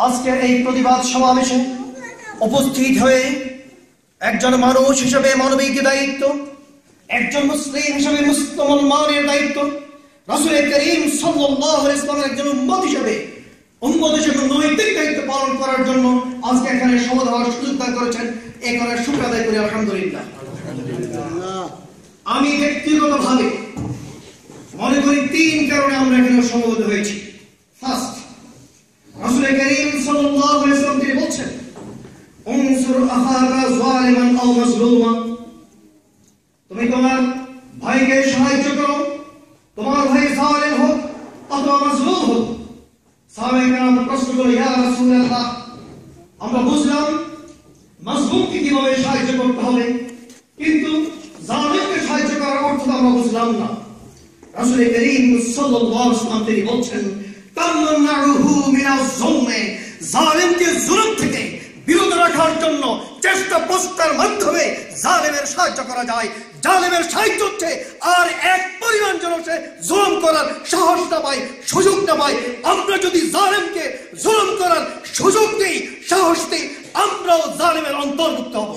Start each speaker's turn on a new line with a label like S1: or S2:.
S1: আজকের এই প্রতিবাদ সমাবেশে উপস্থিত হয়ে একজন মানুষ হিসেবে মানবিক দায়িত্ব, একজন মুসলিম হিসেবে মুসলমানের দায়িত্ব, রাসূল করিম সাল্লাল্লাহু আলাইহি ওয়াসাল্লামের একজন উম্মত হিসেবে নৈতিক দায়িত্ব পালন করার জন্য আজকে এখানে সমবেত হওয়ার সুযোগ দান করেছেন। এখানে শুকর আদায় করি আলহামদুলিল্লাহ। আমি ব্যক্তিগতভাবে মনে করি তিন কারণে আমরা এখানে সমবেত হয়েছি। ফার্স্ট, রাসূল করিম সাল্লাল্লাহু আলাইহি ওয়াসাল্লাম তিনি বলছেন, উনসুর আখাকা যালিমান আও মাজলুমা, তুমি তোমার ভাইকে সাহায্য করো, তোমার ভাই জালিম হোক অথবা মাজলুম হোক। সাহাবায়ে কেরাম প্রশ্ন করলেন, ইয়া রাসূলুল্লাহ, আমরা বুঝলাম মাজলুমকে কিভাবে সাহায্য করতে হবে, কিন্তু জালিমকে সাহায্য করার অর্থ আমরা বুঝলাম না। রাসূল করিম সাল্লাল্লাহু আলাইহি ওয়াসাল্লাম তিনি বলছেন, তামনাউহু মিনাজ যুলমি, জালিমকে জুলুম থেকে বিরত রাখার জন্য চেষ্টা প্রচেষ্টার মাধ্যমে জালেমের সাহায্য করা যায়। জালেমের সাহায্য হচ্ছে আর এক পরিমাণ যেন সে জুলুম করার সাহস না পায়, সুযোগ না পায়। আমরা যদি জালেমকে জুলুম করার সুযোগ দিই, সাহস দিই, আমরাও জালেমের অন্তর্ভুক্ত হব।